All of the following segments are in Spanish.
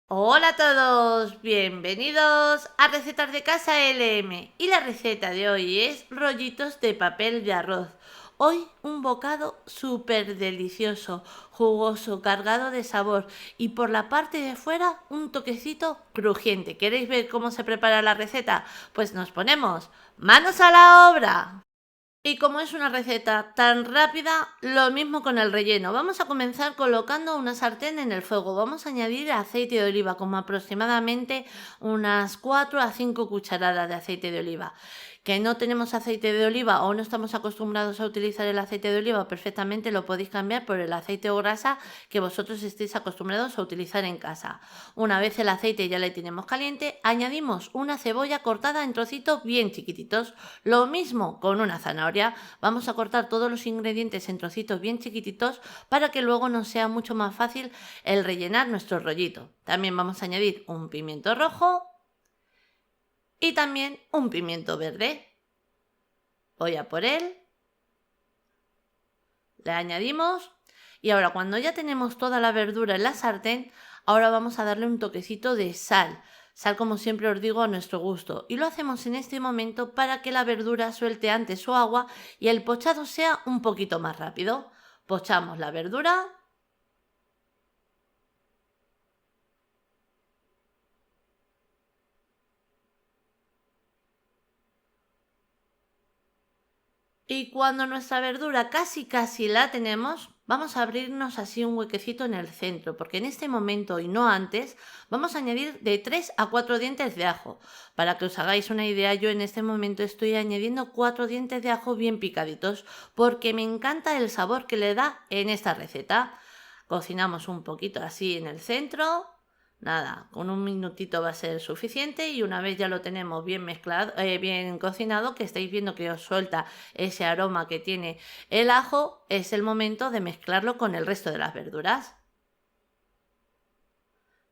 Hola a todos, bienvenidos a Recetas de Casa LM y la receta de hoy es rollitos de papel de arroz. Hoy un bocado súper delicioso, jugoso, cargado de sabor y por la parte de fuera un toquecito crujiente. ¿Queréis ver cómo se prepara la receta? Pues nos ponemos manos a la obra. Y como es una receta tan rápida, lo mismo con el relleno. Vamos a comenzar colocando una sartén en el fuego. Vamos a añadir aceite de oliva, como aproximadamente unas 4 a 5 cucharadas de aceite de oliva. Que no tenemos aceite de oliva o no estamos acostumbrados a utilizar el aceite de oliva, perfectamente lo podéis cambiar por el aceite o grasa que vosotros estéis acostumbrados a utilizar en casa. Una vez el aceite ya le tenemos caliente, añadimos una cebolla cortada en trocitos bien chiquititos. Lo mismo con una zanahoria. Vamos a cortar todos los ingredientes en trocitos bien chiquititos para que luego nos sea mucho más fácil el rellenar nuestro rollito. También vamos a añadir un pimiento rojo y también un pimiento verde. Voy a por él. Le añadimos y ahora cuando ya tenemos toda la verdura en la sartén, ahora vamos a darle un toquecito de sal. Sal, como siempre os digo, a nuestro gusto. Y lo hacemos en este momento para que la verdura suelte antes su agua y el pochado sea un poquito más rápido. Pochamos la verdura. Y cuando nuestra verdura casi la tenemos, vamos a abrirnos así un huequecito en el centro, porque en este momento y no antes, vamos a añadir de 3 a 4 dientes de ajo. Para que os hagáis una idea, yo en este momento estoy añadiendo 4 dientes de ajo bien picaditos, porque me encanta el sabor que le da en esta receta. Cocinamos un poquito así en el centro. Nada, con un minutito va a ser suficiente y una vez ya lo tenemos bien mezclado, bien cocinado, que estáis viendo que os suelta ese aroma que tiene el ajo, es el momento de mezclarlo con el resto de las verduras.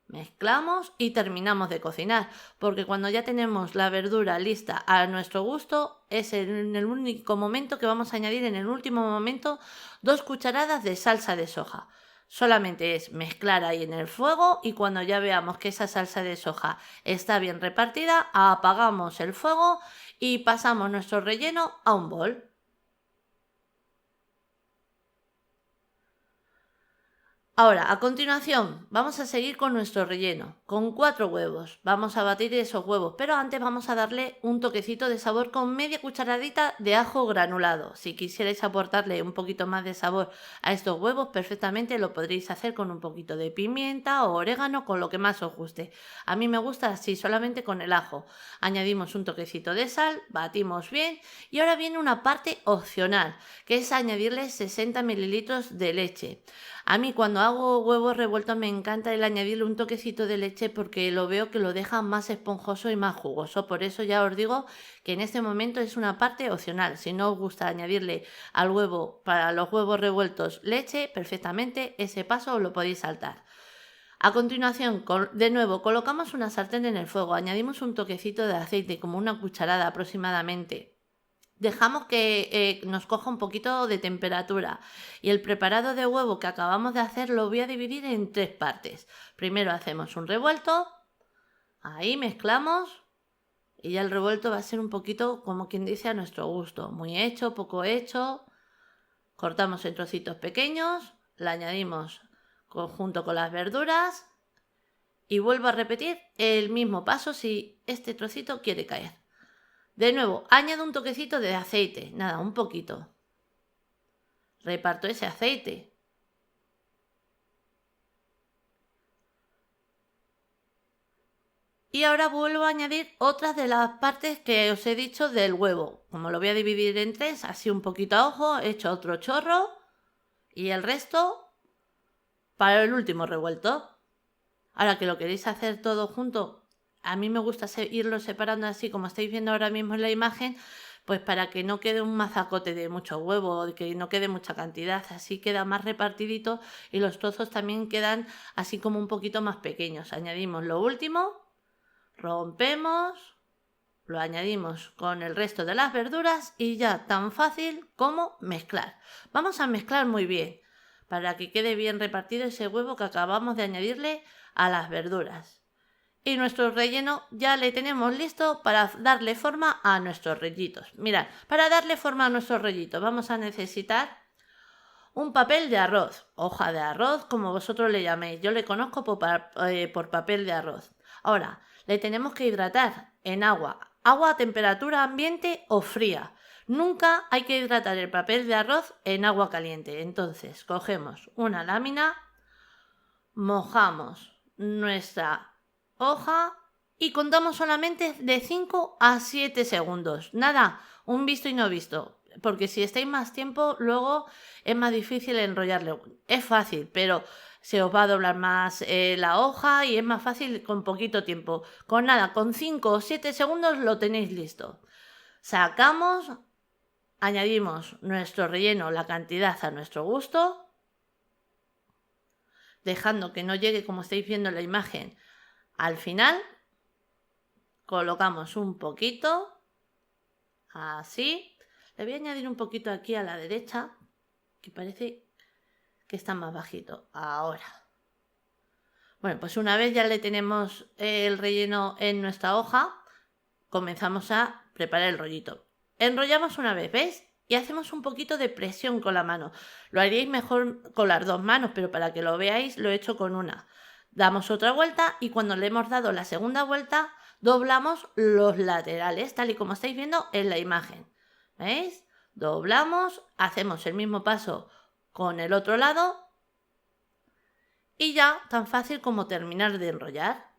Mezclamos y terminamos de cocinar, porque cuando ya tenemos la verdura lista a nuestro gusto, es en el único momento que vamos a añadir en el último momento 2 cucharadas de salsa de soja. Solamente es mezclar ahí en el fuego y cuando ya veamos que esa salsa de soja está bien repartida, apagamos el fuego y pasamos nuestro relleno a un bol. Ahora, a continuación, vamos a seguir con nuestro relleno, con 4 huevos. Vamos a batir esos huevos, pero antes vamos a darle un toquecito de sabor con media cucharadita de ajo granulado. Si quisierais aportarle un poquito más de sabor a estos huevos, perfectamente lo podréis hacer con un poquito de pimienta o orégano, con lo que más os guste. A mí me gusta así, solamente con el ajo. Añadimos un toquecito de sal, batimos bien y ahora viene una parte opcional, que es añadirle 60 mililitros de leche. A mí cuando hago huevos revueltos me encanta el añadirle un toquecito de leche porque lo veo que lo deja más esponjoso y más jugoso. Por eso ya os digo que en este momento es una parte opcional. Si no os gusta añadirle al huevo, para los huevos revueltos, leche, perfectamente ese paso lo podéis saltar. A continuación, de nuevo, colocamos una sartén en el fuego, añadimos un toquecito de aceite, como una cucharada aproximadamente. Dejamos que nos coja un poquito de temperatura y el preparado de huevo que acabamos de hacer lo voy a dividir en 3 partes. Primero hacemos un revuelto, ahí mezclamos y ya el revuelto va a ser un poquito como quien dice a nuestro gusto, muy hecho, poco hecho. Cortamos en trocitos pequeños, le añadimos junto con las verduras y vuelvo a repetir el mismo paso si este trocito quiere caer. De nuevo, añado un toquecito de aceite, nada, un poquito. Reparto ese aceite. Y ahora vuelvo a añadir otras de las partes que os he dicho del huevo. Como lo voy a dividir en 3, así un poquito a ojo, he hecho otro chorro y el resto para el último revuelto. Ahora que lo queréis hacer todo junto, a mí me gusta irlo separando así como estáis viendo ahora mismo en la imagen, pues para que no quede un mazacote de mucho huevo, que no quede mucha cantidad, así queda más repartidito y los trozos también quedan así como un poquito más pequeños. Añadimos lo último, rompemos, lo añadimos con el resto de las verduras y ya tan fácil como mezclar. Vamos a mezclar muy bien para que quede bien repartido ese huevo que acabamos de añadirle a las verduras. Y nuestro relleno ya le tenemos listo para darle forma a nuestros rollitos. Mirad, para darle forma a nuestros rollitos vamos a necesitar un papel de arroz, hoja de arroz, como vosotros le llaméis. Yo le conozco por papel de arroz. Ahora, le tenemos que hidratar en agua. Agua a temperatura ambiente o fría. Nunca hay que hidratar el papel de arroz en agua caliente. Entonces, cogemos una lámina, mojamos nuestra hoja y contamos solamente de 5 a 7 segundos. Nada, un visto y no visto. Porque si estáis más tiempo, luego es más difícil enrollarle. Es fácil, pero se os va a doblar más la hoja y es más fácil con poquito tiempo. Con nada, con 5 o 7 segundos lo tenéis listo. Sacamos, añadimos nuestro relleno, la cantidad a nuestro gusto, dejando que no llegue, como estáis viendo en la imagen, al final. Colocamos un poquito, así. Le voy a añadir un poquito aquí a la derecha, que parece que está más bajito. Ahora. Bueno, pues una vez ya le tenemos el relleno en nuestra hoja, comenzamos a preparar el rollito. Enrollamos una vez, ¿veis? Y hacemos un poquito de presión con la mano. Lo haríais mejor con las dos manos, pero para que lo veáis lo he hecho con una. Damos otra vuelta y cuando le hemos dado la segunda vuelta, doblamos los laterales, tal y como estáis viendo en la imagen. ¿Veis? Doblamos, hacemos el mismo paso con el otro lado y ya tan fácil como terminar de enrollar.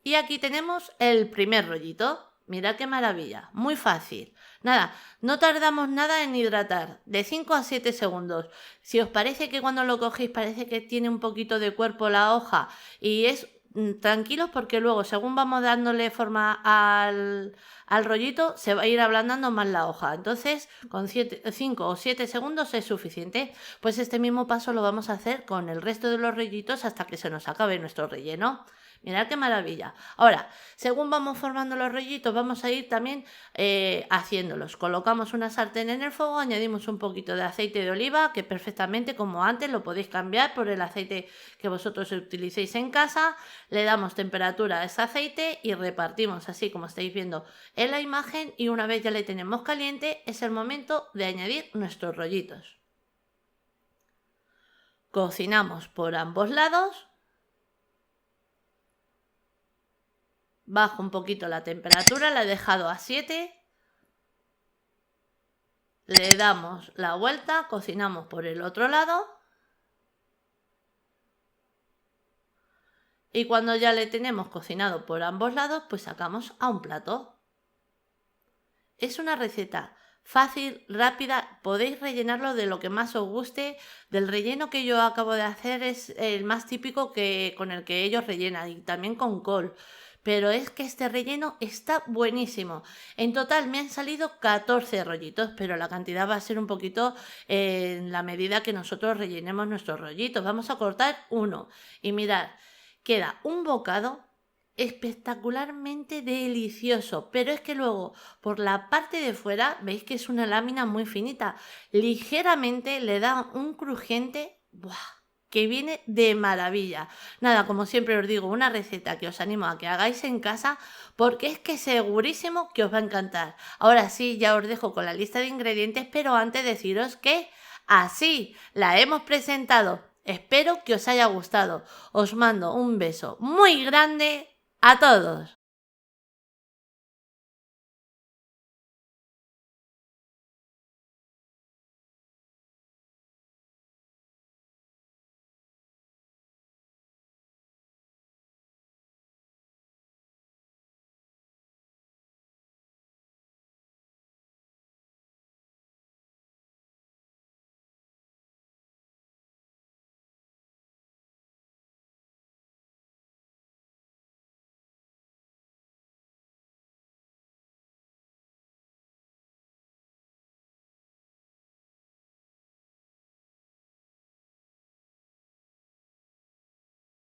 Y aquí tenemos el primer rollito. Mirad qué maravilla, muy fácil. Nada, no tardamos nada en hidratar, de 5 a 7 segundos. Si os parece que cuando lo cogéis parece que tiene un poquito de cuerpo la hoja y es tranquilos porque luego según vamos dándole forma al rollito se va a ir ablandando más la hoja. Entonces con 5 o 7 segundos es suficiente. Pues este mismo paso lo vamos a hacer con el resto de los rollitos hasta que se nos acabe nuestro relleno. Mirad qué maravilla. Ahora, según vamos formando los rollitos, vamos a ir también haciéndolos. Colocamos una sartén en el fuego, añadimos un poquito de aceite de oliva, que perfectamente, como antes, lo podéis cambiar por el aceite que vosotros utilicéis en casa. Le damos temperatura a ese aceite y repartimos así como estáis viendo en la imagen. Y una vez ya le tenemos caliente, es el momento de añadir nuestros rollitos. Cocinamos por ambos lados. Bajo un poquito la temperatura, la he dejado a 7. Le damos la vuelta, cocinamos por el otro lado. Y cuando ya le tenemos cocinado por ambos lados, pues sacamos a un plato. Es una receta fácil, rápida, podéis rellenarlo de lo que más os guste. Del relleno que yo acabo de hacer es el más típico con el que ellos rellenan y también con col. Pero es que este relleno está buenísimo. En total me han salido 14 rollitos, pero la cantidad va a ser un poquito en la medida que nosotros rellenemos nuestros rollitos. Vamos a cortar uno y mirad, queda un bocado espectacularmente delicioso, pero es que luego por la parte de fuera veis que es una lámina muy finita, ligeramente le da un crujiente, ¡buah!, que viene de maravilla. Nada, como siempre os digo, una receta que os animo a que hagáis en casa porque es que segurísimo que os va a encantar. Ahora sí, ya os dejo con la lista de ingredientes, pero antes deciros que así la hemos presentado. Espero que os haya gustado. Os mando un beso muy grande a todos.